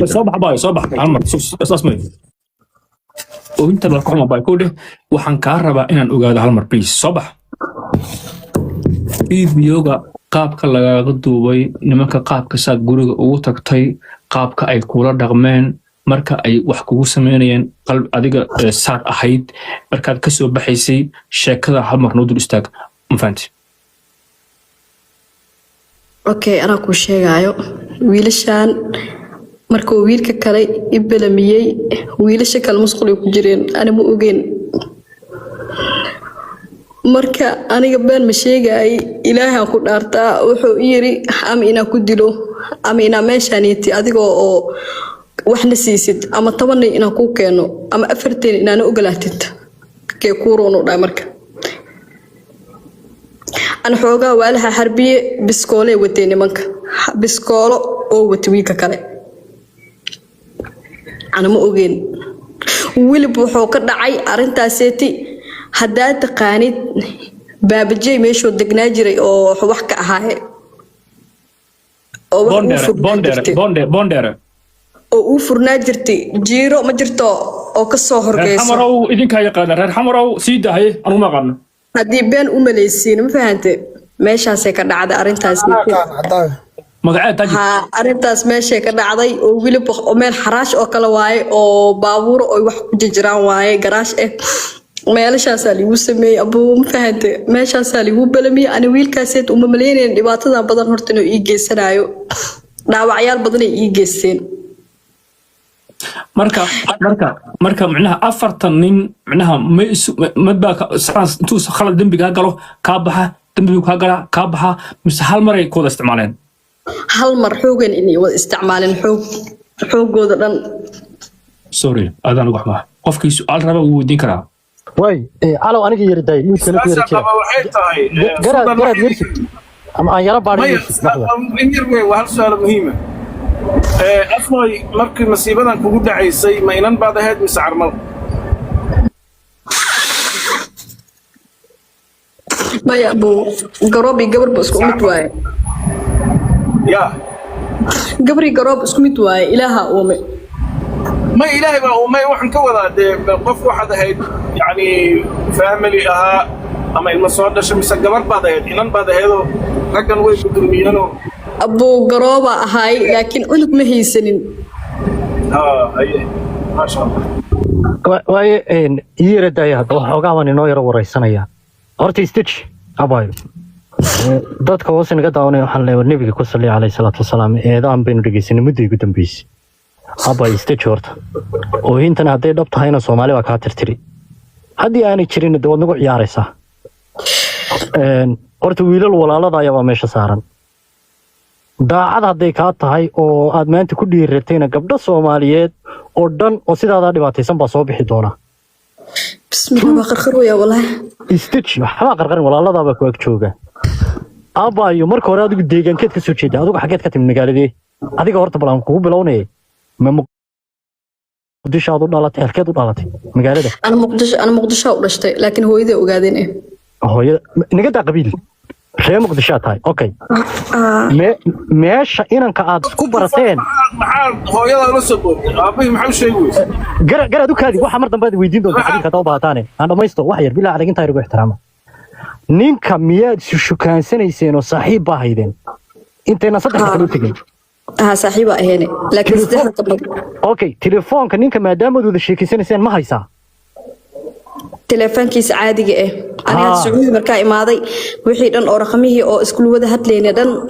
صباح باي صباح عمر اسمع وانت بالكم باي كوده waxaan ka rabaa inaan ogaado hal mar please صباح fiidiyowga qaabka lagaga duubay nimanka qaabka saad guriga ugu tagtay qaabka ay kula dhaqmeen marka ay wax kugu sameynayeen qalb adiga saad ahayd markaad ka soo baxaysay sheekada hal mar noo dul istaag ma fahanti okay ana ku sheegayo wiilashan markuu wiilka kale ibalamiyay wiilasha kale masquul ku jireen ana ma ogeyn marka aniga baan ma sheegay ilaahay ku dhaartaa wuxuu yiri ama ina ku dilo ama ina meeshaaniti adiga oo waxna siisid ama 10 ina ku keeno ama 4 ina ogolaatid kee ku roono dhaa marka أنا حوجا وقالها حربية بسكولة وتاني منك بسكولة أو وتويكا كله أنا مو أجين واللي بحوكر دعي أرنتا سيتي هدات قانيت باب الجي مش ودقناجري أو حوحك هاي أو بوندر أو فرناجرتي جيرو مجرتو أو كسوهر كيس حمراو إذن كاي قادر حمراو سيدا هاي أنا ما قلنا هدي بين أمليسين ما فهمت ماشي هسه كدعد أرنتاس مقعد ها أرنتاس ماشي كدعدي وويل مeel xaraash oo kala waay oo baabuur oo wax ku jiraan waay garaash meelashaas lagu sameeyay abuu ma fahante meeshaas lagu balamiy ani wiilkaased uma maleyneen dhibaatada badan horta inuu ii geysanayo dhaawacyaal badan ay ii geysteen marka macnaha 40 nin macnaha ma baa saas intuu khalad dambiga galo ka baxa dambiga ka gala ka baxa mise hal mar ay kooda isticmaaleen hal mar xoogan inay wada isticmaaleen xoogooda dhan sorry adan ugu xuma qofkii su'aal raba uu weydiin karaa way alow aniga yiriday mid kale ku yiri waxay tahay garad yirsi ama aan yara baadhay in yar way waa hal su'aal muhiim ah afnoy markii masiibadan kugu dhacaysay ma inan baad ahayd mise carmal ما يا أبو قرابي قبر بس كومت واي يا قبري قراب بس كومت واي إلها أمي ما إلهي ما وحن كولا قف واحد هيد يعني فاميلي أما المصور ده شمس القمر بعد هيد إنن بعد هيدو لكن وين بدرميانو أبو قرابة هاي لكن أنك ما هي سنين أيه ما شاء الله way yiriday hada waxa aan inoo yar wareysanaya horta stitch abayo dadka hoos inaga daawanay waxaan leeyahay nabiga ku salli alayhi salaatu wasalaam eedaan baynu dhageysanay muddo ugu dambeysay abayo stitch horta oo intan haday dhab tahayna Soomaali waa ka tirtiri hadii aanay jirin dawad nagu ciyaaraysa horta wiilal walaalada ayaa meesha saaran daacad haday ka tahay oo aad maanta ku dhiiratayna gabdho Soomaaliyeed oo dhan oo sidaada dhibaataysan baa soo bixi doona بسم الله بقرقر يا والله stitch waxa qarqarin walaalada ku ag jooga abayo marka hore adigu deegaankeed ka soo jeeda adigu xageed ka timid magaaladii adiga horta balan kugu bilownay ma muqdisho aad u dhalatay halkeed u dhalatay magaalada أنا مقدشة ودشتي لكن هو إذا وقاعدين hooyo niga daa qabiil reer muqdisho tahay okay meesha inanka aad isku barateen maxaa hooyada la soo boodey aabahay maxaa sheegaysaa garad u kaadi waxa mar dambe aad weydiin doontaa xiriirka taw baataane aan dhamaysto wax yar bilaa adag inta igu ixtiraama ninka miyaad isu shukaansanayeen oo saaxiib baa haydeen inteena saddex kale u tagay صاحبة هنا لكن صدق قبل okay telefoonka ninka maadaama aad wada sheekaysanayeen ma haysaa تلفون كيس عادي أنا سعودي مركا إماضي وحيد أن أرقميه أو إسكول وده هتلين دن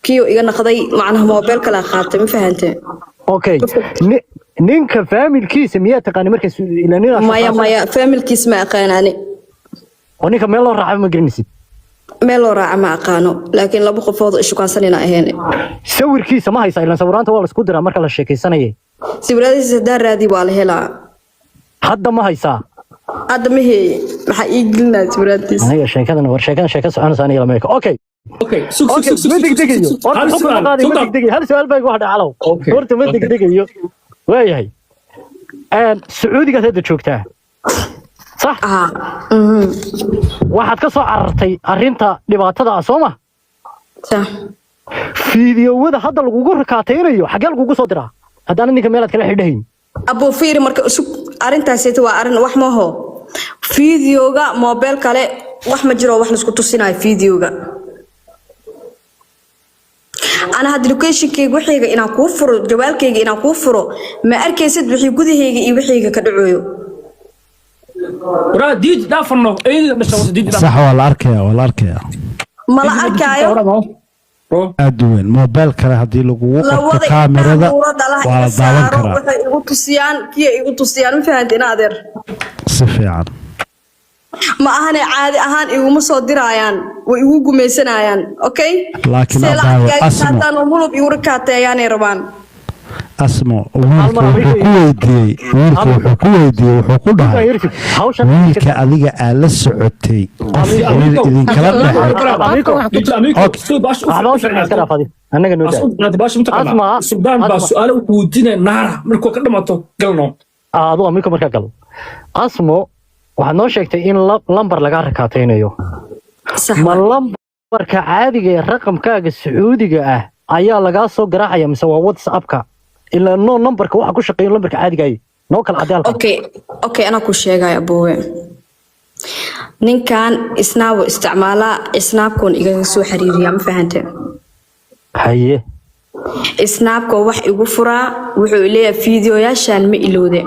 كيو إيجانا خدي معناه موبايل كلا خاتم فهمت okay ninka familkiisa miyaa taqaan markaas ilaa maya familkiisa ma aqaanani oo ninka meel loo raaco ma garanaysid meel loo raaco ma aqaano laakiin laba qofood isku kaansanina ahayn sawirkiisa ma haysaa ilaa sawiraanta waa la isku diraa marka la sheekaysanayay sawiradiisa daaraadi waa la helaa hadda ma haysaa hadda ma heey maxaa ii gelinaa sawiradiisa aniga sheekadana war sheeko soconaysa aniga lama okay ma degdegayo hal su'aal baa igu hadhay calow horta ma degdegayo waayahay sacuudigaad hadda joogtaa صح waxaad ka soo carartay arinta dhibaatada ah Soomaa صح fiidiyowada hadda lagugu rakaataynayo xagee lagugu soo diraa haddana ninka meelaad kala xidhayn abo fiiri marka usub arintaasita waa arin wax ma ho fiidiyowga mobile kale wax ma jiro wax la isku tusinayo fiidiyowga أنا هاد لوكيشن كي وحيجا إنا كوفر جوال كي إنا كوفر ما أركيسد وحي جودي هيجي وحيجا كدعوه ورا ديد دافنو إيه بس ديد صح ولا أركيا ما لا أركايو أدوين موبايل كره هدي لو وقت كاميرا ولا داون كره يقول كي يقول تصيان فهمت نادر سفيان ما أهنا عادي أهان يقوم صدر عيان ويقوم يسن عيان أوكي لكن أبغى أسمع أنا مولو بيوركات يعني ربان أسمع وحكويدي وحكودها ويلك أذيك على السعودي إذا كلام السودان بس سؤال ودينا نار مركو كلمته قلنا أبو أمريكا مركا قل أسمع waxaad noo sheegtay in lambar laga rakaataynayo ma lambarka caadiga ee raqamkaaga sacuudiga ah ayaa laga soo garaacaya mise waa WhatsApp-ka ilaa no numberka waxa ku shaqeeyo lambarka caadiga ah noo kala cadaalka okay ana ku sheegay aboowe ninkan isnaabo isticmaala isnaabkoon iga soo xiriiriya ma fahantay haye isnaabko wax igu furaa wuxuu leeyahay fiidiyoyaashan ma ilowde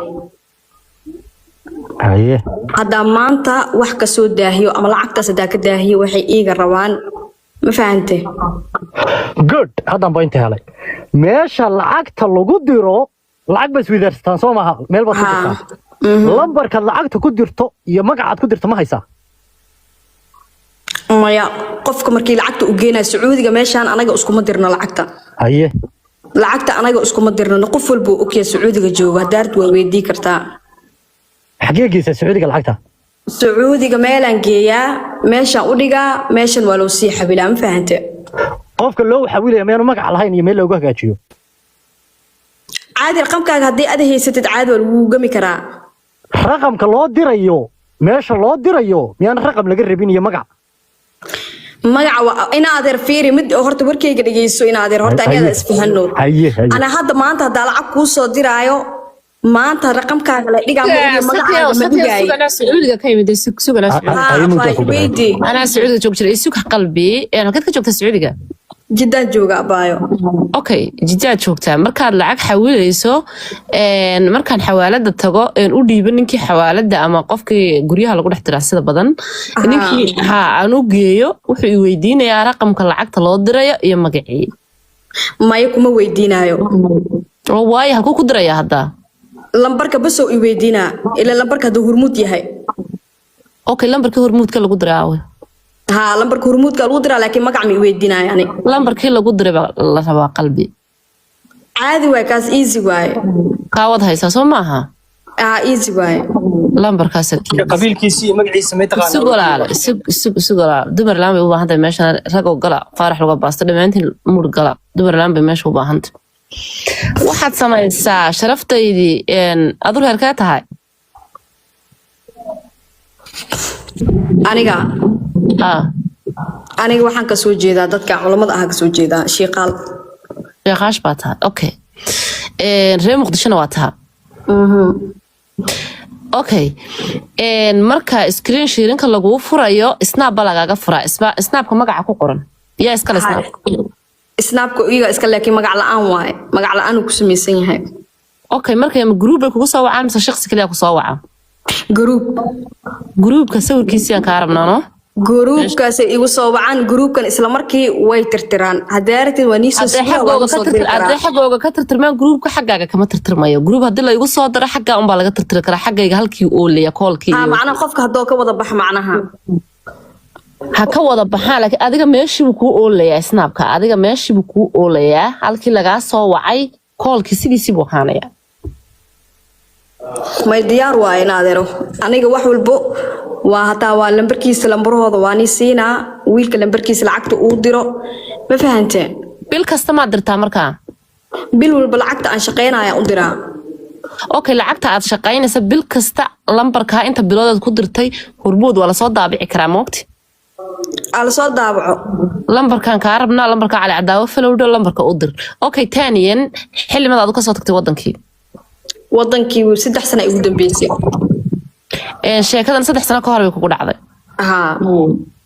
haye hadda maanta wax ka soo daahiyo ama lacagtaas hadaa ka daahiyo waxay iiga rabaan ma fahantay good hadda baan inta helay meesha lacagta lagu diro lacag bas wiidarstaan soo maaha meel baad ku dirtaa lambarka lacagta ku dirto iyo magacaad ku dirto ma haysaa maya qofka markii lacagta u geenay Sacuudiga meeshan anaga isku ma dirno lacagta haye lacagta anaga isku ma dirno qof walba oo kee Sacuudiga jooga hadaad waa weydii kartaa xageegiisa Sacuudiga lacagta Sacuudiga meelan geeyaa meeshan u dhigaa meeshan waa loo sii xabilaa ma fahantay qofka loo xawilaya meenu magac lahayn iyo meel looga hagaajiyo caadi raqamkaaga hadii aad haysatid caadi waa lagu gami karaa raqamka loo dirayo meesha loo dirayo miyaan raqam laga rabin iyo magac magaca ina adeer fiiri mid horta warkayga dhageyso ina adeer horta aniga isfahanno ana hadda maanta hada lacag ku soo diraayo maanta raqamkaaga la dhigaa magaca ma digay Sacuudiga ka yimid sugana Sacuudiga ana Sacuudiga joog jiray isug qalbi ee halka ka joogta Sacuudiga jiddan jooga abaayo okay jiddan joogta markaad lacag xawilayso markaan xawaalada tago u dhiiban ninkii xawaalada ama qofkii guryaha lagu dhex diraa sida badan ninkii aan u geeyo wuxuu i weydiinayaa raqamka lacagta loo dirayo iyo magacii maya kuma weydiinayo waayo halku ku diraya hadda lambarka basoo i weydiina ila lambarka hadu hurmud yahay okay lambarka hurmudka lagu diraayo lambarka hurmudka lagu diraa laakiin magac ma i weydiinaya ani lambarkii lagu diray la rabaa qalbi caadi waay kaas easy waay kaawad haysaa soo maaha easy waay lambarkaas qabiilkiisii magaciisa ma taqaanaa sugala dumar laan bay u baahan tahay meeshan rag oo gala faarax laga baasto dhamaantiin mur gala dumar laan bay meesha u baahan tahay waxaad samaysaa sharaftaydi adur heerkaa tahay aniga waxaan ka soo jeedaa dadka culimada ah ka soo jeedaa sheekaash baa tahay okay reer muqdishona waa tahay okay marka screen sharinka lagu furayo snap baa lagaaga furaa snapka magaca ku qoran yaa iskale snapka iyaga iska laakiin magac la'aan waaye magac la'aan uu ku samaysan yahay okay marka group ay kugu soo wacaan mise shakhsi kaliya ku soo wacaa groupka sawirkiisa ka arabnaano groupkaas igu soo wacaan groupkan isla markii way tirtiraan hadeertid waa niisoo xagooga ka tirtirmaan groupka xagaaga kama tirtirmayo group hadii la igu soo daro xagaa un baa laga tirtiri karaa xagayga halkii oo leeya koolkii macnaha qofka hadoo ka wada bax macnaha ha ka wada baxaan laakiin adiga meeshii buu ku oolayaa snapka adiga meeshii buu ku oolayaa halkii laga soo wacay koolkii sidiisii buu haanaya may diyaar waa in adeero aniga wax walbo waa hataa waa lambarkiisa lambarhooda waa ni siinaa wiilka lambarkiisa lacagta uu diro ma fahanteen bil kasta ma dirtaa markaa bil walba lacagta aan shaqeynaya u diraa okay lacagta aad shaqeynaysa bil kasta lambarka inta biloodaad ku dirtay hormood waa la soo daabici karaa moogti على صوت دابعه لمبر كان كاربنا لمبر كان على عداوة فلودو لمبر كأودر أوكي تانيا حل ما ذاك صوتك توضنكي وضنكي 6 سنة يقدم بيسي شيء كذا 6 سنة كهرباء يكون عضي ها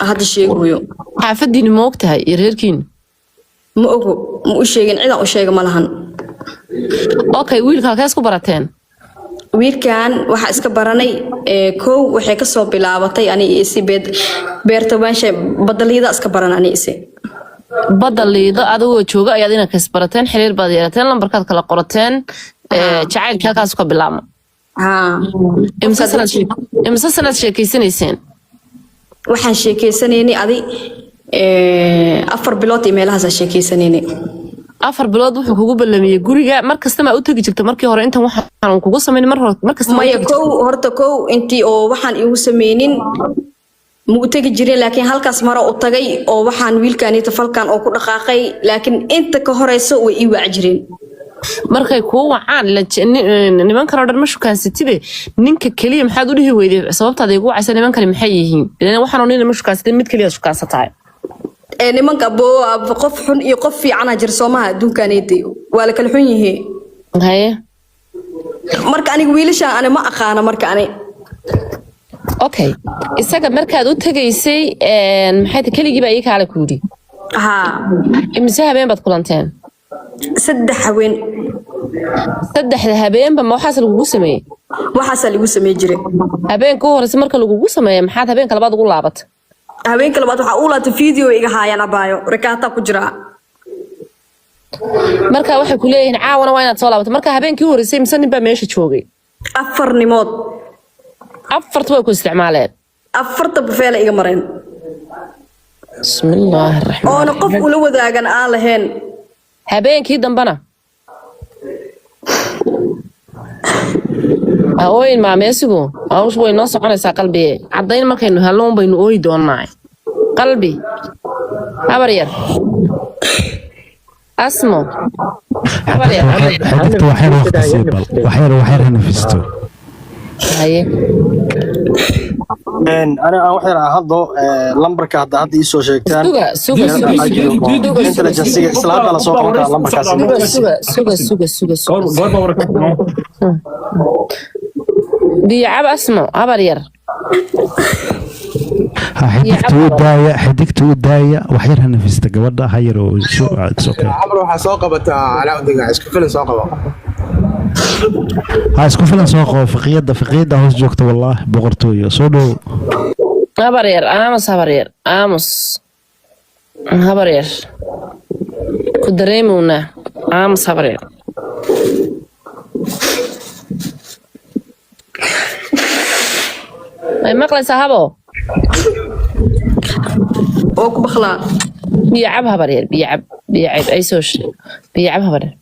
هذا الشيء هو حافظي نموقتها يريركين مو شيء عيدا وشيء مالهن أوكي ويل كان كاسكو براتين wiilkan waxa iska baranay koow waxay ka soo bilaabatay ani isi beertabaanshay badaliyada iska baran ani isi badaliyada adoo jooga ayaad inaa kasbarateen xiriir baad yeelateen lambarkaad kala qorateen jacaylka halkaas ka bilaabmo imsa sanad sheekeysanayseen waxaan sheekeysanaynay adi 4 bilood meelahaas sheekeysanaynay 4 bilood wuxuu kugu ballamiyay guriga markasta ma u tagi jirto markii hore intan waxaan kugu sameeyay markasta ma horta koow intii oo waxaan igu sameeynin ma u tagi jiray laakiin halkaas mara u tagay oo waxaan wiilkaani tafalkan oo ku dhaqaaqay laakiin inta ka horeyso way ii waac jireen markay ku wacaan niman kale dhan ma shukaansatide ninka kaliya maxaad u dhihi weyday sababtaad igu wacaysa niman kale maxay yihiin ilaan waxaan oo ma shukaansatay mid kaliya shukaansatay nimanka qof xun iyo qof fiican jir Soomaha adduunkaneedii waa la kala xun yihiin haye marka aniga wiilasha ana ma aqaana marka ani okay isaga markaad u tagaysay maxay ta kaliya baa ii kala kuudi imisa habeen baad kulanteen 3 habeen 3 habeenba ma waxaas lagu sameeyay waxaas lagu sameey jiray habeenka horeysa marka lagu sameeyay maxaad habeenka labaad ugu laabatay habeenka labaad waxa uu laatay video iga haayana baayo rakaata ku jira marka waxay ku leeyihiin caawana waa inaad soo laabato marka habeenkii horeysay imsa nin baa meesha joogay 4 nimood 4 way ku isticmaaleen 4 bufeela iga mareen bismillaahir rahmaanir oo qof ula wadaagan aan lahayn habeenkii dambana ooyin ma meesigu awsh way noo soconaysaa qalbiye cadayn markaynu helno baynu ooyi doonaa qalbi habar yar asmo habar yar حدثت وحير وقت سيبل وحير نفستو haye أنا واحد هذا لمبرك هذا يسوي شيكتان suga intelligence islaam la soo qoran lambarkaas biyacab asmo habar yar حدقت وداية وحير نفست قبضة هير وشو عمرو حساقبة على ودقة اسكفلن ساقبة اسكفلن ساقبة فقيدة هوس جوكت والله بغرتوية صدو habar yar aamus habar yar ku dareemuna aamus habar yar ay maqlaysaa habo oo ku bakhlaa biyacab habar yar biyacab ay soo biyacab habar yar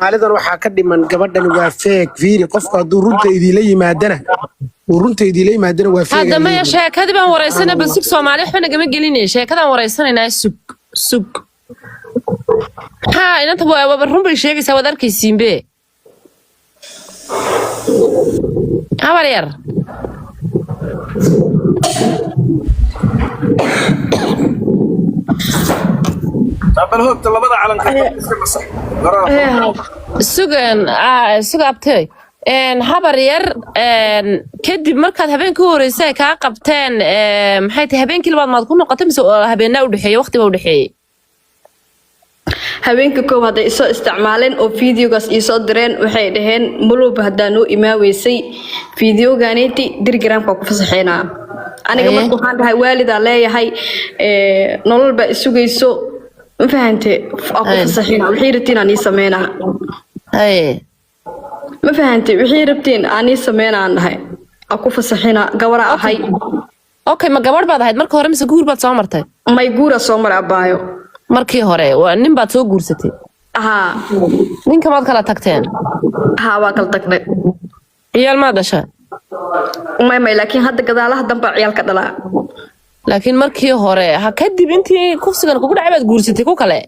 maalidan waxaa ka dhiman gabadhan waa feeg fiiri qofka hadduu runta idiila yimaadana waa feeg hadda maya sheekadii baan wareysanay bal sug Soomaali waxba nagama gelinay sheekadaan wareysanaynaa sug inanta waa run bay sheegaysaa wad arkaysiinbe habar yar بل هو طلبنا على suga abtay habar yar kadib markaad habeenkii horeysay ka qabteen maxay tahay habeenkii labaad maad ku noqotay mise habeenna u dhaxeeyay waqti u dhaxeeyay habeenka koow hadday isoo isticmaaleen oo videogaas isoo direen waxay dhaheen mulub haddaan noo imaaweysay videoganeeti dirgramka ku fasaxeynaa aniga marka waxaan dhahay waalidaa leeyahay nolol baa isugayso ma fahante aku fasaxeynaa wixii rabtiin aan ii sameynaa ma fahante wixii rabtiin aan ii sameynaan dhahay aku fasaxeynaa gabara ahay okay ma gabadh baad ahayd marka hore mise guur baad soo martay may guura soo maray abaayo markii hore waa nin baad soo guursatay ninka maad kala tagteen waa kala tagnay ciyaal maad dhashay may laakiin hadda gadaalaha dambaa ciyaal ka dhalaa laakiin markii hore kadib intii kufsigan kugu dhacay baad guursatay ku kale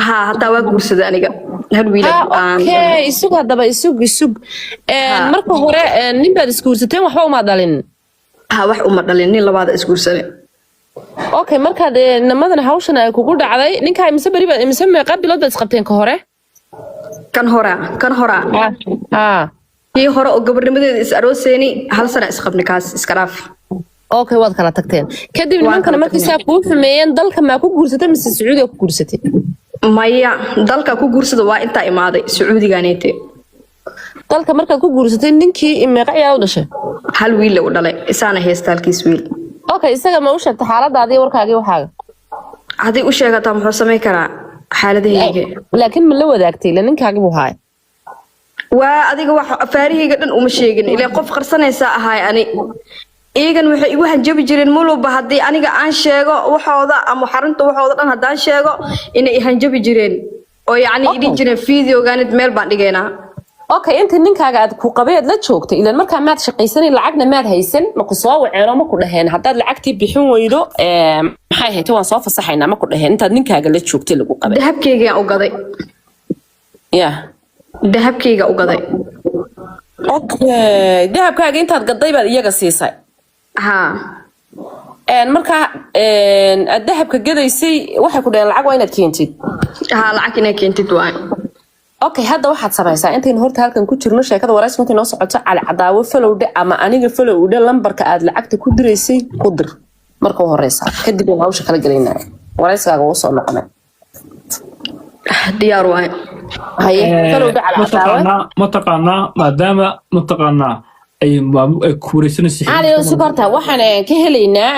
hataa waa guursaday aniga hal wiil okay isug hadaba isug marka hore nin baad isguursateen waxba uma dhalin wax uma dhalin nin labaad isguursaday okay marka namadan hawshan ay kugu dhacday ninka imse bari baad imse meeqa bilood baad isqabteen ka hore kan hora kii hore oo gabarnimadeeda is arooseeni hal sano isqabni kaas iska dhaaf okay waad kala tagteen kadib nimankana markii saa kuu xumeeyeen dalka ma ku guursatay mise Sacuudiga ku guursatay maya dalka ku guursada waa inta imaaday Sacuudiganeete dalka markaad ku guursatay ninkii meeqa ayaa u dhashay hal wiil u dhalay isaana heestaalkiis wiil okay isaga ma u sheegtay xaaladaadii warkaagii waxaaga hadii u sheegata muxuu sameey karaa xaaladayga laakiin ma la wadaagtay la ninkaagii buu haay waa adiga wax afaarihayga dhan uma sheegin ilaa qof qarsanaysa ahay ani iyagan waxay igu hanjabi jireen mulba hadii aniga aan sheego waxooda ama xarunta waxooda dhan hadaan sheego inay hanjabi jireen oo yaani idin jireen fiidiyogaanid meel baan dhigeynaa okay inta ninkaaga aad ku qabeed la joogtay ilaa marka maad shaqaysanay lacagna maad haysan ma ku soo waceeno ma ku dhaheen hadaad lacagtii bixin weydo maxay haytay waan soo fasaxaynaa ma ku dhaheen inta ninkaaga la joogtay lagu qabay dahabkeyga u gaday dahabkeyga u gaday okay dahabkaaga intaad gaday baad iyaga siisay marka dahabka gadaysay waxay ku dhaheen lacag waa inaad keentid lacag inaad keentid waa okay hadda waxaad samaysaa intayn horta halkan ku jirno sheekada waraysiga inta noo socoto cali cadaawo falowde ama aniga falowde lambarka aad lacagta ku diraysay ku dir marka horeysa kadib waan hawsha kala galeynaa waraysigaaga uu soo noqonay diyaar waay haye falowde cali cadaawo mataqaanaa ay kuureysanaysaa cali subarta waxaan ka helaynaa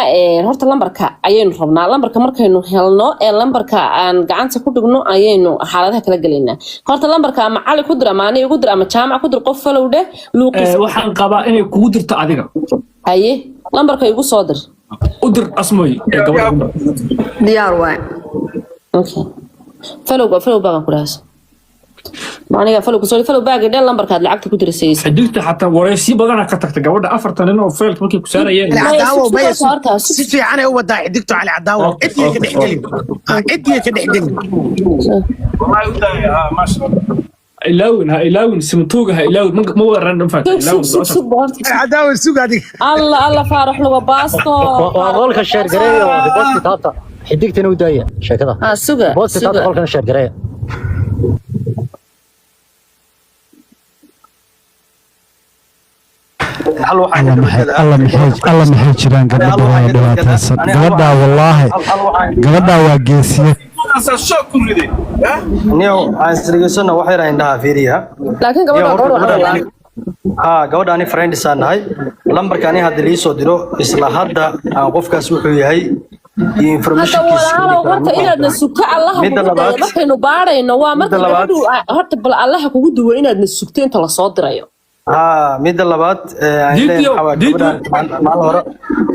horta lambarka ayaynu rabnaa lambarka markaynu helno lambarka aan gacanta ku dhigno ayaynu xaaladaha kala galeynaa horta lambarka ama cali ku dir ama aniga ku dir ama jaamac ku dir qof falowde luuqis waxaan qabaa inay kugu dirto adiga haye lambarka igu soo dir u dir asmoy gabadha diyaar waay okay falow baan ku dhaas aniga falow baagi dhan lambarkaad lacagta ku dirasay xidilta xataa waraysi badan ka tagtay gabadha 4 nin oo failka markay ku saarayeen cadaawo si fiican ay u wadaa xidilto cali cadaawo cidii ka dhexgelin wallahi u daaya ma sha Allah ilaawin simtuugaha ilaawin ma waran dhanfaa cadaawo sugaadi Allah faarax lagu baasto waa qolka sheer gareeyo bosti taabta xidiltana u daaya sheekada suga bosti taabta qolkan sheer gareeyo alla maxay jiraan gabadha waa dhibaataysan gabadha wallaahi gabadha waa geesiyad aan wax yar indhaha fiiriya laakiin gabadha ani friends aan nahay lambarka ani hadda lii soo diro isla hadda aan qofkaas wuxuu yahay iyo informationkiisa horta inaadna sugto allaha markaynu baarayno waa marka gabadhu horta bal allaha kugu duwa inaadna sugto inta la soo dirayo midda labaad maal hore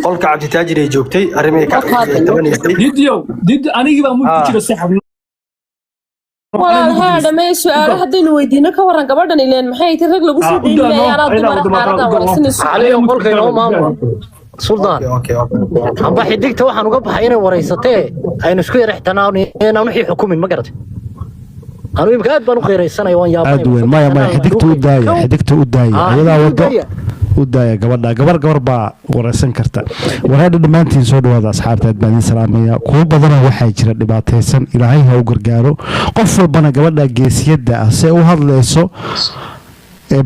qolka cabditaajir ay joogtay arrimay ka tabanaysay anigii baa muddo jira saxab والله هذا ما سؤال حد إنه يدينا كورن قبلنا إلين محيط الرجل بسيط إلا يا رب مرة ولا سنة عليهم قولك يا ماما سلطان هم بحديك توه هنوقف حينا ورئيسته أي نسكير احتناوني أنا ونحي حكومي ما قرأت أنا يمكن بنو خير السنة يوان يا أدوين ما حديك تودايا هذا وضع ودايا قبر با ورسن كرتا وهذا دمانتين soo dhawaada asxaabta badin salaamaya kuwa badan waxa jira dhibaataysan ilaahay ha u gargaaro qof walbana gabadha geesiyada ah si u hadlayso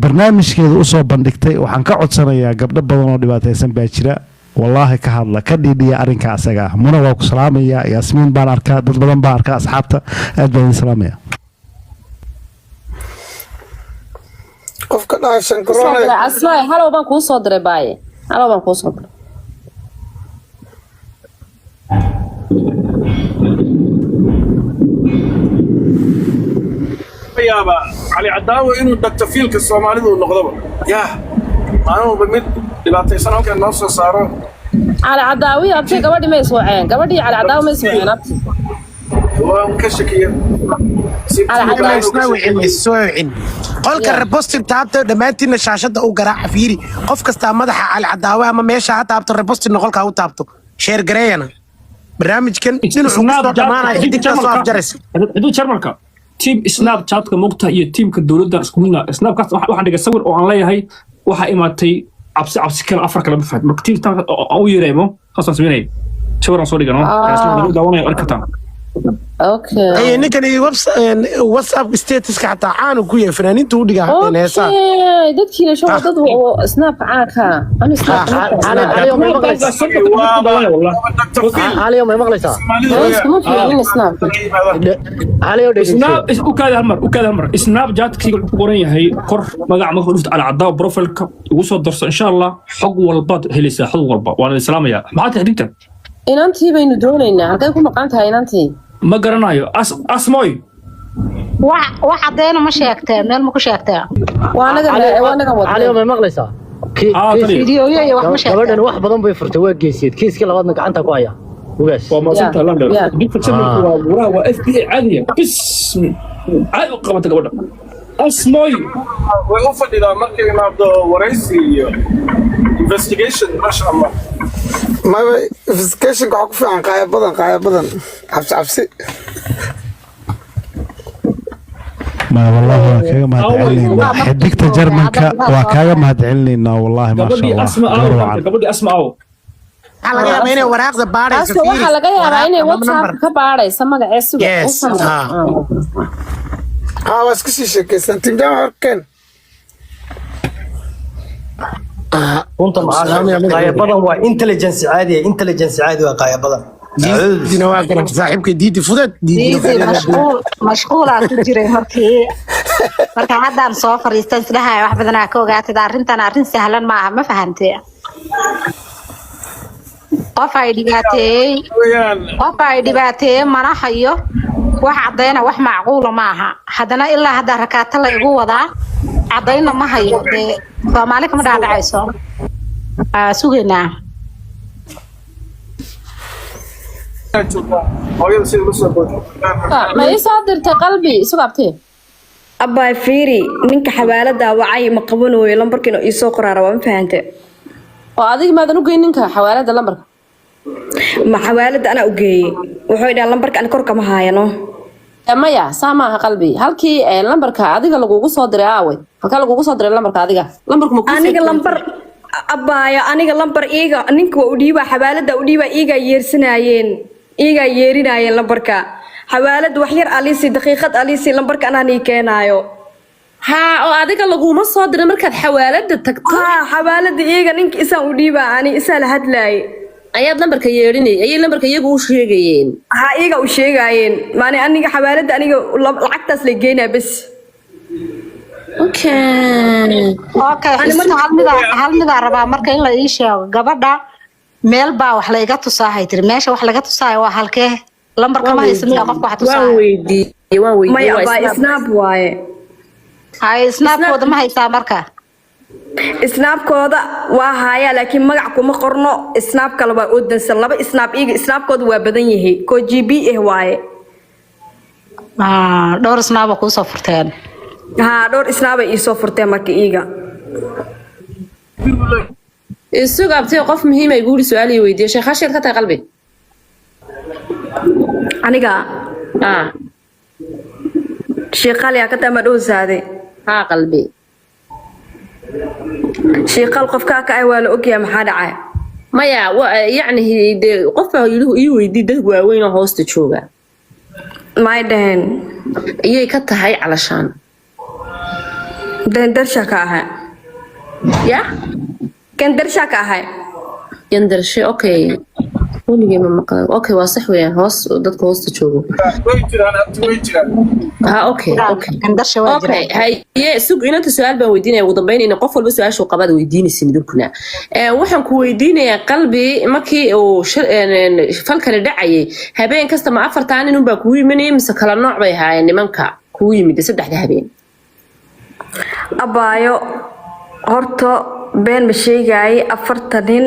barnaamijkeeda u soo bandhigtay waxaan ka codsanayaa gabdho badan oo dhibaataysan baa jira والله كهذا كدي أرنك أسجع منا وكسلامية ياسمين باركة بدن باركة أصحابته أدبين سلامية قف كنا عشان كورونا أسمعي هلا وبنكون صدر باي هلا وبنكون صدر يابا علي عداوة إنه دكتور كالصومالي ذو النقطة يا أنا بمد دلاتي سنة كان نص صاروا على عداوي أبتي قبل ما يسوعين قبل على عداوي ما يسوعين أبتي ومكشكية على السوين قولك الريبوست بتاعته دمانتين الشاشة أو جراح فيري قف كاستعمدها على العداوة أما ماشي هتعبت الريبوست إنه قولك هو تعبته شير جرينا برنامج كان سناب جماعة هدو شرملكا تيم سناب شات كمقطع هي تيم كدولة اسكونا سناب كات واحد يصور وعن لي هي waxa imaatay cabsi kala afar kala bafad marka tiirta oo yareemo khasoo sameeyay sawiraan soo dhigano taasoo daawanay arkatan okay ay ninkani WhatsApp status ka xataa caan ku yahay fanaaniinta u dhiga heesa dadkiina soo dad snap caaka ana snap علي يوم مغلسة علي يوم سناب وكذا مر سناب جات كي قرن yahay qor magac ma dhufta ala cadaa profilka ugu soo darso insha Allah xog walba helisa xog walba waan islaamaya maxaad xigta inantii baynu doonaynaa halkay ku maqan tahay inantii ma garanayo asmoy wax adeena ma sheegtay meel ma ku sheegtay waanaga wada علي يوم مغلسة فيديوهي wax ma sheegtay gabadhan wax badan bay furtay waa geesiyeed kiiska labaadna gacanta ku haya وبس وما زلت لندن دي فتشبك وراها اف بي عاديه بس عاد قامت قبل اسمي وقفت الى مركز نابدو ورئيسي investigation ما شاء الله ما investigation كعك في عن قاية بدن عبسي ما والله كاغا ما دعلينا حديقة جرمنكا وكاغا ما دعلينا والله ما شاء الله قبل اسمعوا على يابين وراقة باريس أصلا waxa laga yaabaa inay WhatsApp ka baaraysa magaceesuga was ka sheekaysan timdan arkeen runta qaaya badan waa intelligence caadi waa qaaya badan diina waa garan saaxiibka diidi fudad mashquul ku jiray marka haddaan soo fariistan sidahay wax badan ka ogaatay arrintan arrin sahlan ma aha ma fahantay qof ay dhibaatay mana hayo wax cadayna wax macquul ma aha hadana ilaa hadda rakaata la igu wadaa cadayna ma hayo Soomaali kama dhaadhacayso sugeena ma isoo dirtay qalbi sugabtay abay fiiri ninka xawaalada wacay ma qabanayo lambarkiina ii soo qoraara waan fahantay oo adiga maadan u geyn ninka xawaalada lambarka ma xawaalada ana u geeyay wuxuu idhaa lambarka aan kor kama haayano maya saamaha qalbi halkii lambarka adiga lagugu soo diray aaway halka lagugu soo diray lambarka adiga lambarku ma ku aniga lambar abaya aniga lambar iiga ninka waa u dhiiba xawaalada u dhiiba iiga yeerinayeen lambarka xawaalada wax yar alisi daqiiqad alisi lambarka anaan ii keenayo ha oo adiga laguma soo diray markaad xawaalada tagto xawaalada iiga ninka isaan u dhiiba ani isaan la hadlaay ayaad lambarka yeerinay ayay lambarka iyagu u sheegayeen ha iyaga u sheegayeen maani aniga xawaalada aniga lacagtaas la geynaa bas okay hal mid rabaa marka in la ii sheego gabadha meel baa wax la iga tusaahay tir meesha wax laga tusaayo waa halkee lambarka ma haysan qof wax tusaayo waan weydiiyay waa snap waaye hay snapkooda ma haysaa marka snapkooda waa haya laakiin magac kuma qorno snap kale waa oo dansan laba snap iiga snapkooda waa badan yahay ko GB waaye dhowr snap ku soo furteen dhowr snap ay soo furteen marka iiga isugu abtay qof muhiim ay guuri su'aal ay weydiiyay sheekh Khashid ka tahay qalbi aniga sheekh Ali ka tahay madoosaade qalbi sheekal qofka ka ay waa la ogyahay maxaa dhacay maya yani qofka ii weydii dad waaweyn oo hoosta jooga ma dhahan iyay ka tahay calashaan darsha ka aha ya kan darsha ka aha yandarshe okay ولي ما مقال اوكي واضح وين هوس dadka hoosta joogo اوكي كندش واجر هي سوق inta su'aal baan weydiinaya ugu dambeyn in qof walba su'aashu qabad weydiinaysin idinkuna waxaan ku weydiinayaa qalbi markii uu fal kale dhacay habeen kasta ma afartaan inuu baa ku yiminay mise kala nooc bay haayeen nimanka ku yimid saddexda habeen abaayo horto been ma sheegay afartan nin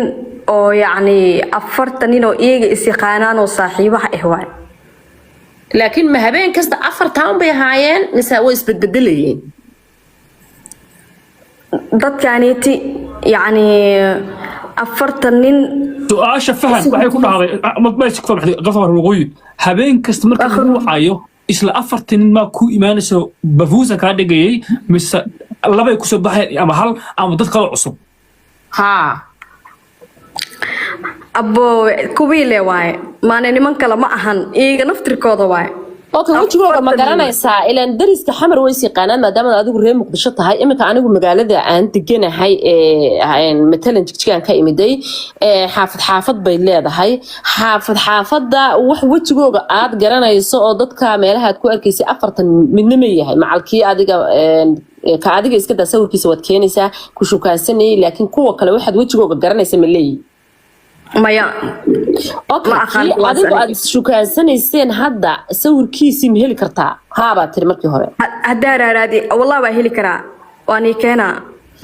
oo yani afartan nin oo iyaga istiqaanaan oo saaxiibaha waay laakiin ma habeen kasta afartan bay haayeen mise way isbedbedelayeen dadkaaniti yani afartan nin su'aasha faham waxay ku dhacday ma baysik fadhxay qafar waqooyi habeen kasta marka uu wacayo isla afartan nin maa ku imaanayso bafuusa kaa dhigayay mise labay kusoo baxeen ama hal ama dad kale cusub haa abo kuwii le waaye maana niman kale ma ahan iyaga naftirkooda waaye اوكي وجهه ما garanaysaa ilaan dariska xamar way siqaanaan maadaama adigu reer muqdisho tahay imika anigu magaalada aan deganahay matalan jigjigaan ka imiday xaafad bay leedahay xaafadda wax wajigooga aad garanayso oo dadka meelaha aad ku arkaysay afartan midna ma yahay macalkii adiga ka adiga iska daa sawirkiisa wad keenaysaa ku shukaansanay laakiin kuwa kale waxaad wajigooga garanaysaa ma leeyahay maya okay adigu aad shukaansanayeen hadda sawirkiisii ma heli kartaa haaba tiri markii hore hadda raadi wallahi waa heli karaa waani keena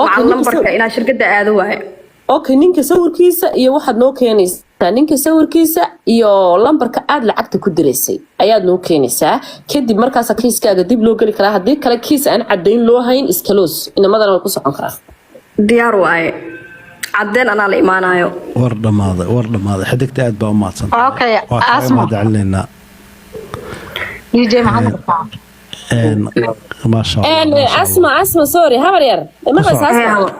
waxa lambarka ina shirkada aado waaye okay ninka sawirkiisa iyo waxaad noo keenaysaa ninka sawirkiisa iyo lambarka aad lacagta ku direysay ayaad noo keenaysaa kadib markaas kiiskaaga dib loo gali karaa hadii kale kiis aan cadeyn loo hayn iskaloos inamadana way ku socon karaa diyaar waaye عدين أنا اللي ما نايو. ورد ماذا حدك أد بقى ما تصنع. أوكي أسمع. ما دعلنا. يجي معنا. ما شاء الله. أسمع سوري هبرير. ما بس أسمع.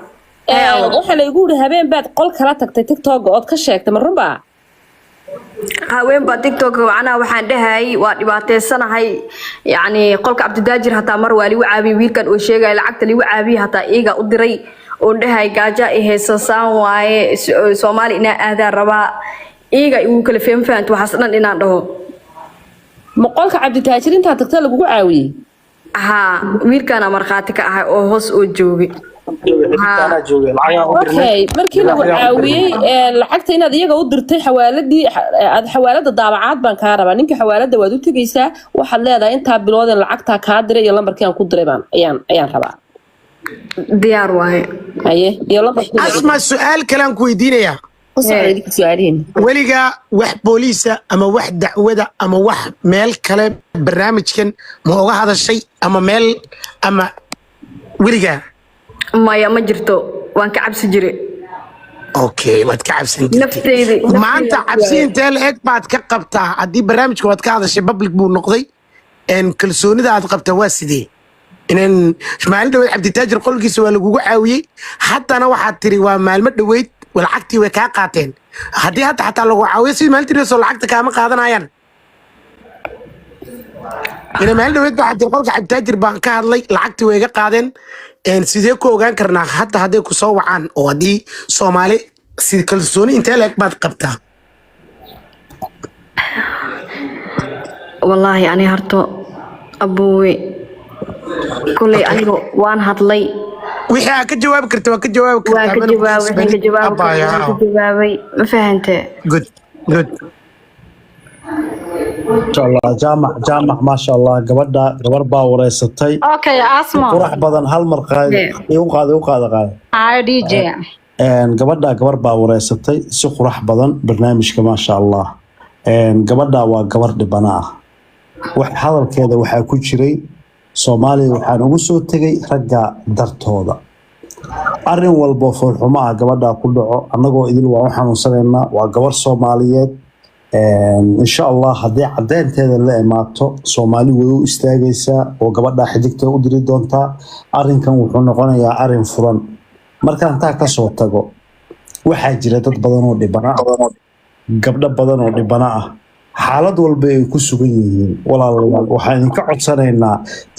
وحنا يقول هبين بعد قل كلاتك تيك توك قد كشيك تمر ربع. هوين بتيك توك وأنا وحنا هاي وقت السنة هاي يعني قلك عبد الداجر حتى مر والي وعابي ويكن وشيء العقد اللي وعابي حتى إيجا قدري. ودهاي جاجا إهساسان واي سومالي إن هذا الربا إيجا يقول كل فيلم فانت وحسنا إن عنده مقولك عبد التاجر أنت هتقتل بقول عاوي ها وير كان مرخاتك أو هوس وجوبي أوكي مركي لو عاوي العقد هنا ديجا ودرتي حوالدي حوالد الضابعات بنكاربا نينك حوالد ودو تجيسا وحلا أنت بالوضع العقد كادر يلا مركي أنكو دريبان أيان ربا ديار واي ايه يلا اسمع سؤال كلام كويدينيا وسؤالك سؤالين وليغا wax booliisa ama wax dacwada ama wax meel kale barnaamijkan ma uga hadashay ama meel ama weliga maya ma jirto waan ka cabsi jiray okay waad ka cabsan jirtay maanta cabsi intee la eg baad ka qabtaa hadii barnaamijka waad ka hadashay public buu noqday kalsoonida aad qabtaa waa sidee إن شمال دويد عبد التاجر قل كيس ولا جوجو عاوي حتى أنا واحد تري ومال دويد والعكتي وكاقاتين هدي حتى لو عاوي سي مال تري صل العكت كام قادنا عيان إن مال دويد واحد قل عبد التاجر بانك هذلي العكتي وكاقاتين إن سيدكو كان كرنا حتى هديكو صو عن ودي صومالي سيد كلسوني أنت لك بعد قبتها والله يعني هرتو أبوي كلي أيوة وان هطلي وحنا كجواب كرت وكجواب كجوابي ما فهمت good ما شاء الله جامع ما شاء الله قبر باوريستي اوكي اسمع قرح بدن هالمر قاعد يقاد دي جي قبر باوريستي سي قرح بدن برنامجك ما شاء الله قبردا waa gabar dhibana ah wax hadalkeeda waxa ku jiray Soomaaliya waxaan ugu soo tagay ragga dartooda arin walba foolxuma ah gabadha ku dhaco anagoo idil waa xanuunsanayna waa gabar Soomaaliyeed insha Allah hadii cadeynteeda la imaato Soomaali way u istaagaysaa oo gabadha xidigta u diri doonta arinkan wuxuu noqonayaa arin furan markaan taa ka soo tago waxa jira dad badan oo dhibana gabdho badan oo dhibana ah xaalad walba ay ku sugan yihiin walaalayaal waxaan ka codsanaynaa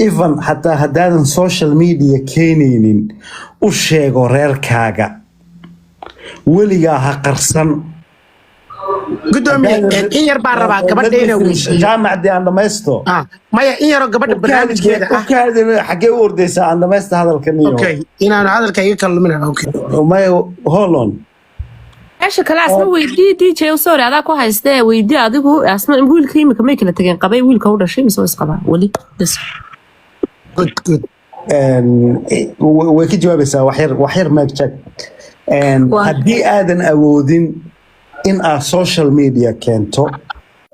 even hatta hadaan social media keenaynin u sheego reerkaaga weliga ha qarsan gudoomiye in yar baan rabaa gabadheena jaamacadii aan dhamaysto maya in yar gabadha barnaamijkeeda ah kaadina xagee u ordaysaa aan dhamaysto hadalkan iyo okay inaan hadalka iga kalluuminayo okay maya hold on ايش كلا اسمه ويدي دي جي وصوري هذا كو هايسته ويدي ادغو اسمه ويلك يمك ما كلا تageen qabay wiilka u dhashay mise is qaba wali bas good way ka jawaabaysaa wax yar ma check hadii aadan awoodin in aad social media keento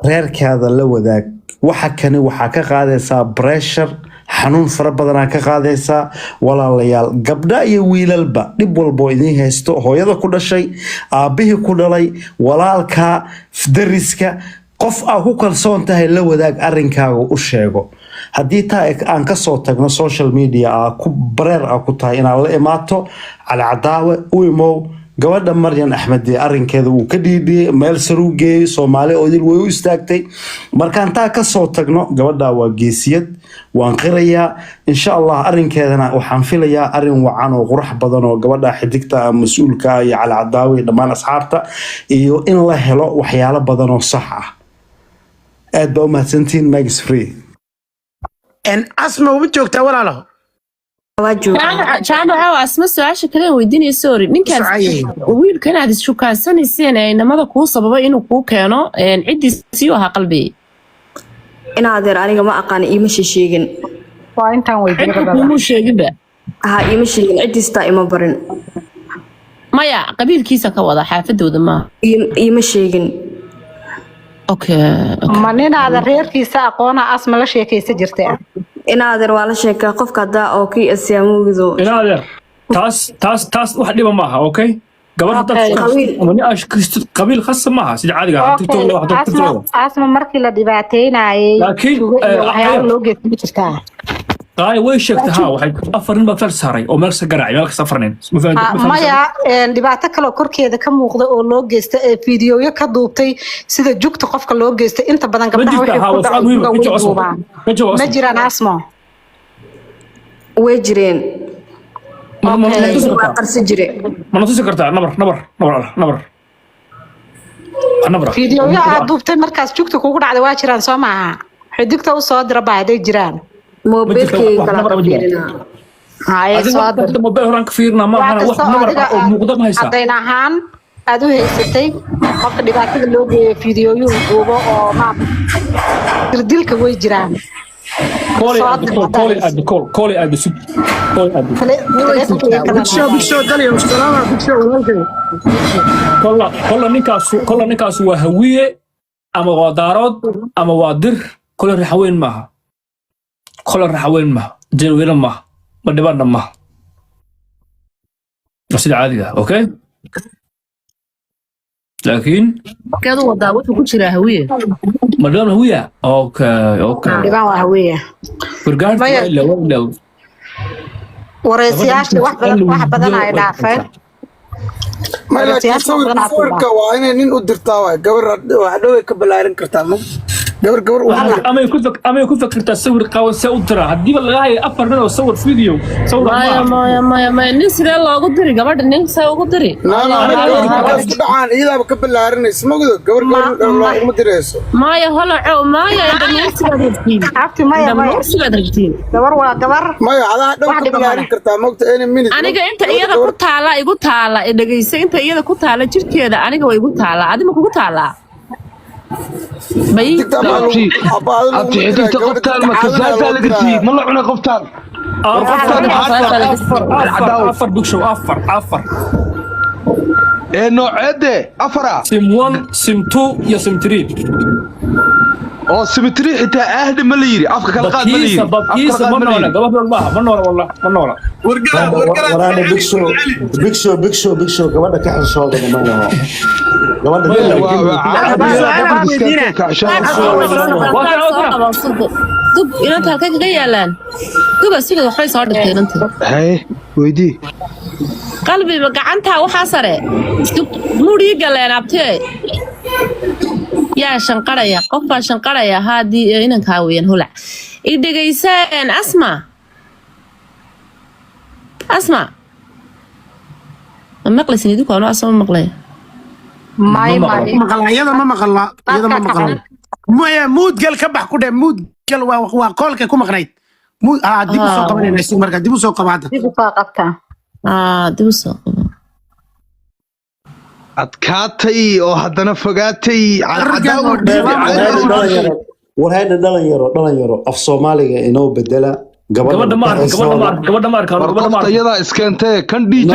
reerkaada la wadaag waxa kani waxa ka qaadaysaa pressure xanuun fara badan ka qaadaysa walaalayaal gabdha iyo wiilalba dib walbo idin haysto hooyada ku dhashay aabihii ku dhalay walaalka dariska qof aa ku kalsoon tahay la wadaag arrinkaaga u sheego haddii taa aan ka soo tagno social media ku bareer ku tahay inaad la imaato cali cadaawe u imow gabadha Maryan Axmed arrinkeeda uu ka dhiidhiyay meel saru geeyay Soomaali oo dil way u istaagtay markaan taa ka soo tagno gabadha waa geesiyad waan qirayaa insha Allah arrinkeedana waxaan filayaa arrin wacan oo qurux badan oo gabadha xidigta mas'uulka iyo cali cadaawe dhamaan asxaabta iyo in la helo waxyaalo badan oo sax ah aad baa mahadsantiin Max Free en asma u joogtaa walaalo jaano asma su'aasha kale weydiinayso sorry ninkaas wiilkan aad isku kaasanayseen ay namada ku sababay inuu ku keeno cidiisii waxa qalbi in adeer aniga ma aqaan iima sheegin waa intaan weydiinay ma sheeginba iima sheegin cidiista ima barin maya qabiilkiisa ka wada xaafadooda ma iima sheegin okay ma ninaada reerkiisa aqoona asma la sheekaysa jirtay inaadeer waa la sheekaa qofka hadaa oo kii asiyaamugido inaadeer taas wax dhiba maaha okay gabadha dadka qabiil khas maaha sida caadiga ah tiktok wax dadka asma markii la dhibaateynayay laakiin waxyaabo loo geeyay jirtaa qaay way sheegtay waxay afarin ba farsaaray oo meel sagaraay meel ka safarneen maya dhibaato kale korkeeda ka muuqda oo loo geystay fiidiyoyo ka duubtay sida jugta qofka loo geystay inta badan gabdhaha waxay ma jiraan asmo way jireen ma tusi kartaa nabar fiidiyoyo aad duubtay markaas jugta kugu dhacday waa jiraan soo maaha xidigta u soo dira baa haday jiraan موبايلكي كلا كفيرنا هاي صادر موبايل هرانك فيرنا ما أنا واحد نمر مقدم هيسا عدينا هان أدو هيستي وقت دبعتك اللوجي فيديو يوتيوب أو ما ترديلك ويجران كولي أدو سب بكشو دليل والسلامة بكشو كل نكاس وهوية أما وادارات أما وادر كل رحوين معها كل الرحوين ما جلوين ما بدبنا ما بس عادي اوكي لكن كذا وضعوت وكل شيء هويه مدام هويه اوكي دبا هويه فرقان لو ورئيسياش واحد بدنا يدافع ما لا صورك وين نين ودرتا غبر waxdo way ka balaarin kartaa gabar ama ku fakirtaa sawir qawan si u dira hadii laga hayo afar nin oo sawir video sawir ma nin sidee loogu diri gabadha nin sidee ugu diri dhacaan iyada ka balaarinaysa magdo gabar loogu dirayso maya hala maya inta nin sidee rabtiin abti maya sidee rabtiin gabar waa gabar maya adaa dhow ka balaarin kartaa magdo any minute aniga inta iyada ku taala igu taala dhageysa inta iyada ku taala jirkeeda aniga way igu taala adima kugu taala أبتي حديث قبطان ما كساسة لقتي ما الله عنا قبطان أفر بكشو أفر إنه عدة أفرا سم 1 سم 2 يا سم 3 أو سم 3 حتى أهد مليري أفكا كالقاد مليري بكيس والله وراني بكشو كمان كحل شغل ما dub inanta halkay kaga yaalaan duba siga waxay soo dhigtay inanta hay weydii qalbiga gacanta waxa sare dub muri galeen abtee yaa shanqaraya qof baa shanqaraya haadii inanka weeyaan holac idhigaysaan asma maqlaysin idinku ana asma maqlay ما مقلا مود قال كبح كده مود قال وقولك كم غنيت مود ديبو سوق قبل نسيم مركز ديبو سوق بعد ديبو قبتها ديبو سوق adkaatay oo haddana fogaatay war hayda dhalinyaro af Soomaaliga inoo bedela gabadha maar iyada iskentay kan DJ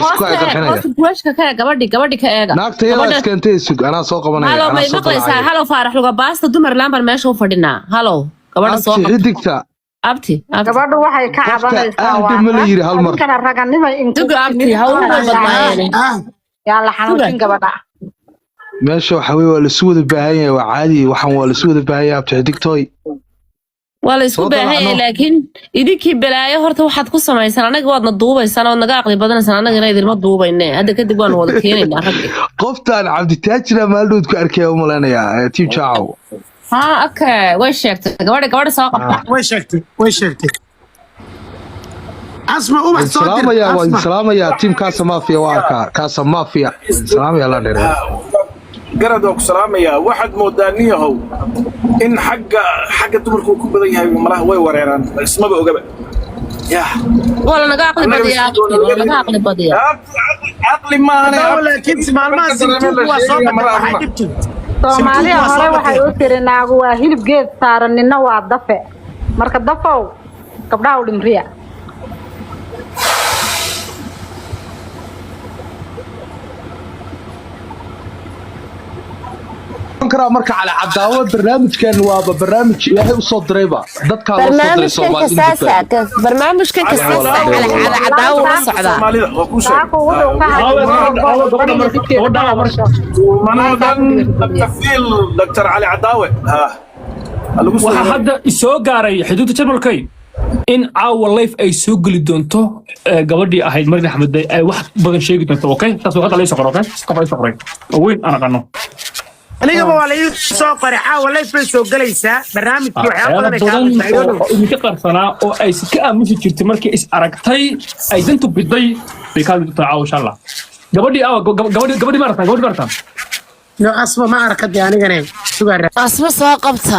isku ay qarxinaya kuwashka ka gabadhi ka eega naagta iyada iskentay sug ana soo qabanaya halo may maqlaysaa halo faarax luga baasta dumar lambar meesha u fadhinaa halo gabadha soo xidigta abti gabadhu waxay ka cabanaysaa waa kana raganimo in abti hawlo badnaayeen yaa la xanuujin gabadha meesha waxa weeye waa la isu wada baahan yahay waa caadi waxaan waa la isu wada baahan yahay abti xidigtooy waa la isku baahan yahay laakiin idinkii balaayo horta waxaad ku samaysaan anaga waadna duubaysaan oo naga aqli badanaysaan anagana idinma duubayne hadda kadib waan wada keenaynaa ragga qoftaan cabditaajira maaldood ku arkaya u malaynayaa tiim jaacow okay way sheegtay gabadha soo qabta way sheegtay asma ubax soo dir waan salaamayaa tiim kaasa maafiya waa arkaa kaasa maafiya salaamaya la dheereeyo garad oo ku salaamaya waxaad moodaa niyahow in xagga dumarku ku badan yahay malaha way wareeraan ismaba ogaba wala naga aqli badiyaa aqli maahane laakiin maalmaha sintuuku waa soo baxay dibti Soomaaliya hore waxay u tiri naagu waa hilib geed saaran nina waa dafe marka dafow gabdhaha u dhimriya كرا مركا على عداوة برنامج كان وابا برنامج إلهي وصوت دريبا داد كان وصوت دريبا برنامج كان كساسة على عداوة وصعدا تفضيل دكتور علي عداوة waxaa hadda isoo gaaray xuduudda jarmalkay in caawa life ay soo geli doonto gabadhii ahayd Marin Axmed ay wax badan sheegi doonto okay taas waa hadda la soo qoray okay qof ay soo qoray weyn ana qano aniga waa la soo qoray caawa life bay soo galaysaa barnaamijkii waxyaabo badan ka hadlayaan idinka qarsanaa oo ay si ka aamusi jirtay markii is aragtay ay dantu biday bay ka hadli caawa insha Allah gabadhii marata no asma ma arkay anigana sugaar asma soo qabta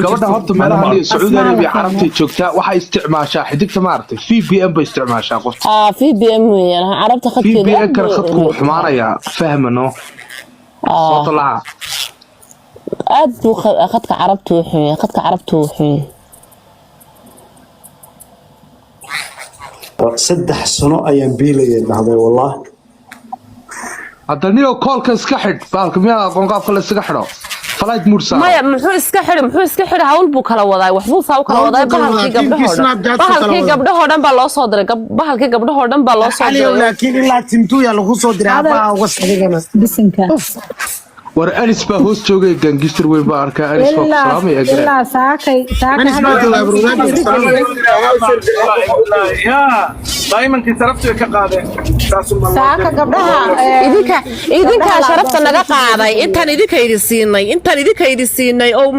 gabadha horta meelaha Sacuudi Arabiya carabta joogta waxa isticmaashaa xidigta maartay VPN bay isticmaashaa qof VPN weeyaan carabta khadkeeda VPN kar khadku xumaanaya fahmano صوتلا أدو خدك عربته وحين خدك عربته وحين صدح سنة أيام بيلي هذا والله هذا نيو كول كسكحد بالك ميا قنقاف كل سكحده فلايت مرسل ما محو اسكحر هاول بو كلا وضاي وحبو ساو كلا وضاي bahalkii gabdhahoodhan baa loo soo diray bahalkii gabdhahoodhan baa loo soo diray laakiin ilaa tintu yaa lagu soo diray abaa wasadigana bisinka war anis baa hoos joogay gangistar weyn baa arkaa anis baa salaamay agar ilaa saakay anis baa ya daimanki saraftu ka qaadeen saaka gabdhaha idinka sharafta naga qaaday intaan idinka idi siinay oo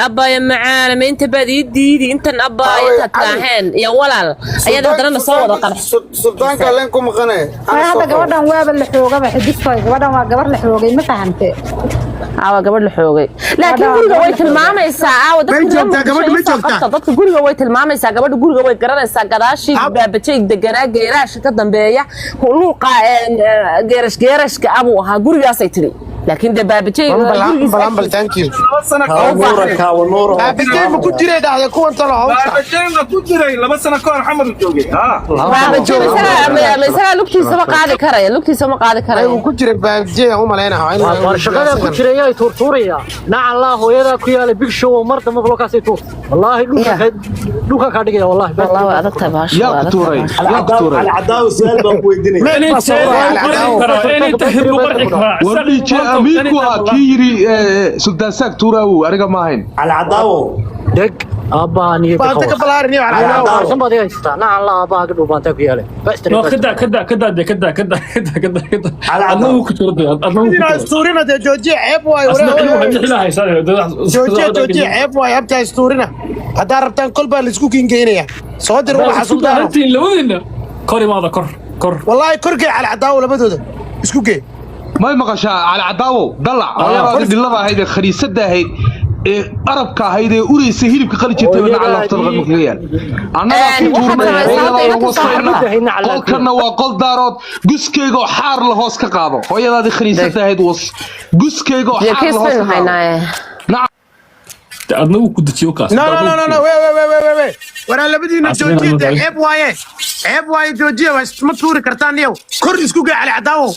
abbaaya macaan ma inta baad ii diidi intan abbaaya tataan ya walaal ayada hadrana soo wada qarx sultaanka leen ku maqanay hada gabadhan waaba la xoogaba xididkay gabadhan waa gabar la xoogay ma fahantay gabadh la xoogay laakiin guriga way tilmaamaysaa dadka guriga way tilmaamaysaa gabadha guriga way garanaysaa gadaashii baabajay deganaa geeraash ka dambeeya luuqa geerashka abu ahaa gurigaas ay tiri laakiin de baabajay balan thank you baabajay ma ku jiray dhacday kuwan talo baabajay ma ku jiray 2 sano ka hor xamar joogay baabajay mesela lugtiisa ma qaadi karaya uu ku jiray baabajay u maleynaa shaqada ku jiray ay turturaya naca Allah hooyada ku yaala big show marta ma blokaas ay tur wallahi dhulka ka dhigaya wallahi adagta baash yaa tuuray على عداوة سؤال بويدني أميكو كيري سلطان ساك توراو أرجع معين على عداوة دق أباني بانتك بلارني على عداوة سما دي استنى الله أبا قدو بانتك ياله بس لو كدا أنا كتير ده أنا أسطورنا ده جوجي عيب واي جوجي عيب واي أبتة أسطورنا هذا ربطان كل بالسكوكين جينيا صادر ولا حصل ده أنت لوين كوري ماذا كر والله كركي على عداوة لبدو اسكوكي ما مقاشا على عداوة ضلع أنا دلنا هيدا خريسة ده هيد أربكا هيدا أوري سهيل بكل شيء تبين على أفطار المخليان أنا قل كنا وقل دارات جس كيجو حار لهوس كقاضو هي هذه خريسة ده هيد وص جس كيجو حار لهوس نعم أنا كنت تيوكاس لا وي ورا لبدينا جوجي ده عيب واي جوجي بس ما توري كرتان يو كر اسكوكي على عداوة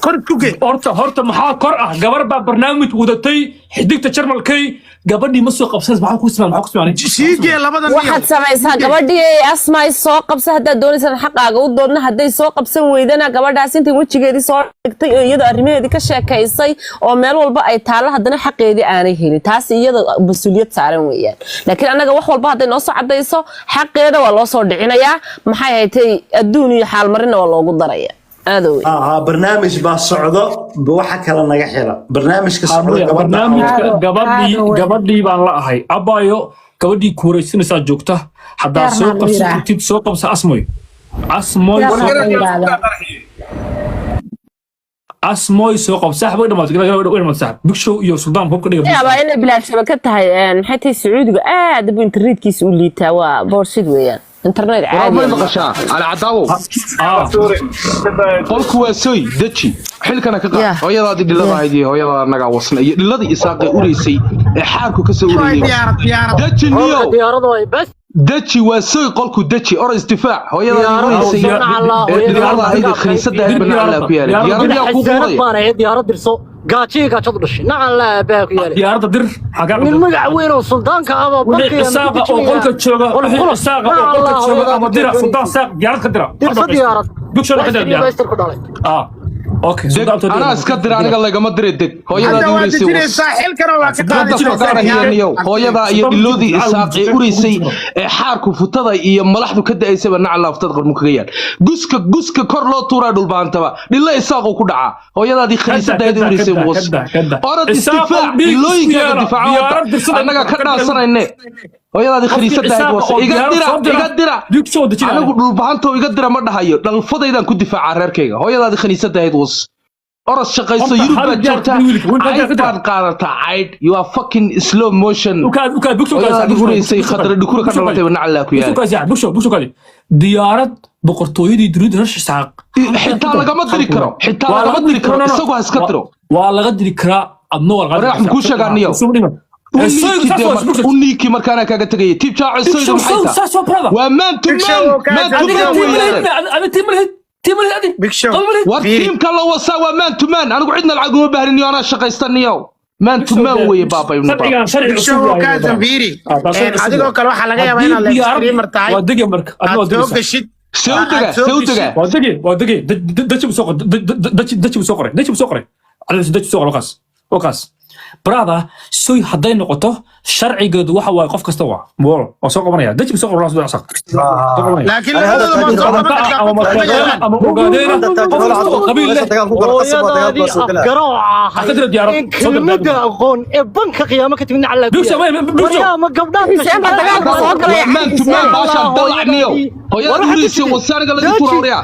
كر اسكوكي هرت محا كر جبر برنامج ودتي حديقة شرم الكي قبل ما سوق قبسة معه كوسمة معه كوسمة شيء لبضن waxaad samaysaa gabadhii asmay soo qabsa haddaad doonaysan xaqaaga u doodna hadday soo qabsan weydana gabadhaas intii wejigeedii soo dhigtay oo iyada arrimaheedii ka sheekaysay oo meel walba ay taalo haddana xaqeedii aanay helin taas iyada mas-uuliyad saaran weeyaan laakiin annaga wax walba hadday noo soo cadayso xaqeeda waa loo soo dhicinayaa maxay haytay adduun iyo xaalmarina waa loogu daraya برنامج باصعده بوحة كلا نجحنا برنامج كسر برنامج قبضي بان لا هاي أبايو قبضي كوريسين ساجوكته حدا سوق سكتيب سوق بس أسموي أسموي سوق بس سحب وين ما تقدر وين ما تسحب بكشو يو سلطان هو كده يا با إن بلاد شبكة هاي حتى السعودي دبوا إنترنت كيس ولي توا بورسيد ويان انترنت عادي ما مقشا على عداو قولك واسوي دتشي حلكنا كقا هويدادي دلada haydi hooyada naga wasnay diladii isaaqay ureysay ee xaarku ka soo ureyay detchi niyo دتشي واسوي قولكو دتشي أور استفاع هو يلا يريسي ديارة هيدا خريصة هاي بالله كيالي ديارة كوكوري ديارة درسو قاتشي قاتشي نعم لا باكو يالي ديارة در حقا من مقعوين وسلطان كأبا بلقي الساقة أو قولك تشوغا ولا الساقة أو قولك تشوغا أما ديرا سلطان ساق ديارة كدرا درسو ديارة بكشو لك ديارة اوكي انا اسكدر aniga lagama direedeg hooyada ureysay saaxil karo waa ka qaadayay hooyada iyo diloodii isaaqay ureysay ee xaarku futada iyo malaxdu ka daaysay bana calaaftada qarmu kaga yaal guska kor loo tuuraa dhulbaantaba dhilla isaaqo ku dhaca hooyadaadii khariisadeeda ureysay boos orad istifaa dilooyinka difaaca anaga ka dhaasanayne hooyadaadii khariisadeeda boos iga dira anigu dhulbaanto iga dira ma dhahayo dhalfadaydan ku difaaca reerkayga hooyadaadii khariisadeeda boos أرس شقيسو يروبا جوتا عيد بان قادتا عيد you are fucking slow motion وكاد بوكسو كاد يقولي سي خطر دكورة كان رمتي ونعلا كويا بوكسو كاد ديارة بقرطويدي دريد رش ساق حتى لقا مدري كرو حتى لقا مدري كرو اساقو هسكترو والله قدري كرا أبنو الغد ريح مكوشا قانيو ونيكي مركانا كاقا تغيي تيب شاعر السيد ومحيطا ومان تيمر هذه بيكشو والتيم كان لو وساوى مان تو مان انا قعدنا العقوبه بهرني انا شقيستنيو مان تو مان وي بابا يبن بابا بيكشو كان فيري adigo kale waxa laga yaabaa inaad la streamer tahay wadigi marka adoo gashid سودغا ودقي دتش بسوق قري على دتش بسوق وقاس برادا سوي حدين نقطه شرعي قد waxa way qof kasta waa mool oo soo qabanaya dad soo qoran raasdo asaq laakiin ama ogaadeen qabiil leh قدر ديارة كلمة aqoon ee banka qiyaamo ka timid alla ma gabdhaha man to man baasha dalacniyo hooyada ureysay wasaariga laga tuuraya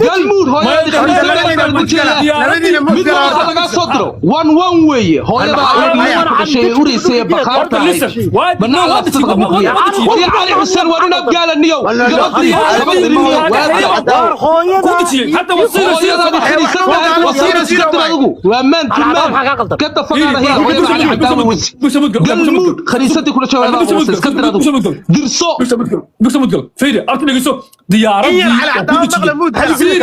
galmud hooyada khariisadeeda mid laga soo diro one weeye hooyada ay ureysay baqaarta بنا ودي علي حسين ورنا قال النيو حتى وصير ومان تمام كده فقره هي علي عداوي وسي قلمود خريستي كل شيء درسو بسمد فيدي ارتنيسو ديارة على عداوي مغلمود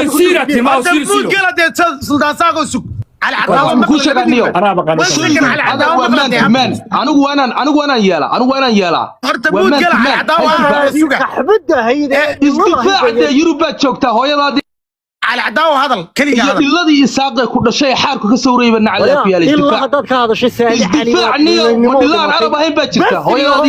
سيرتي ما سير قال سلطان ساقو سوق على عداوة مكوشة قانيو هذا هو مان تمان أنا وانا يالا هرتبوت قال على عداوة حبدها هي استفاع ده يوروبا شوكتا هو يلا على عداوة هذا كلي الذي يساق كل شيء حارك كسوري بن على في الاستفاع إلا هذا شيء ثاني استفاع نيو والله العرب هين باتشكا هو يلا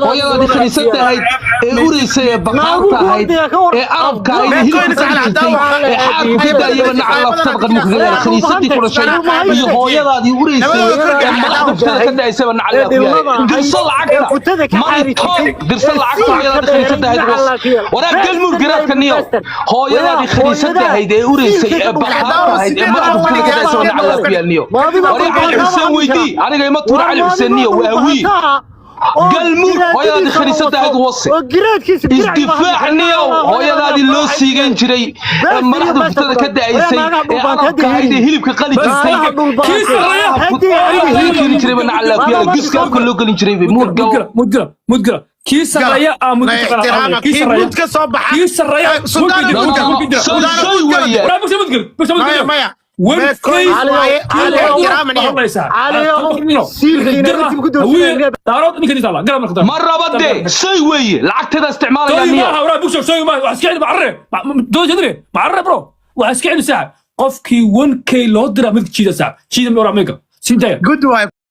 هويادي خريستها هاي أوريسي بقارتها هاي عربك هاي حارك كده يبنى على فتبقى المخزنة خريستي كل شيء هويادي أوريسي كده يسيبنى على درسل عقدة ما يطول درسل عقدة هويادي خريستها هاي وراء قلمو قرات كنيو هويادي خريستها هاي أوريسي بقارتها هاي مرحبا كده يسيبنى على فيها النيو وراء علي حسين ويدي أنا جاي مطور علي حسين نيو وأوي galmud hooyadaadii khaniisada ahayd wasi isdifaacni hooyadaadii loo siigan jiray madaxda futada ka da'aysay ee arabka ahayd ee hilibka qali jirtay kii jiray banacala fiyaa giskaabka loo gelin jiray mudgala kii sarreeya kii ka soo baxa kii sarreeya مرة بدي شيء ويه لعقت هذا استعمال يعني معرب برو واسكعد ساعة قف كي 1K لو درا مثل شيء ساعة شيء من ورا ميجا سنتين good wife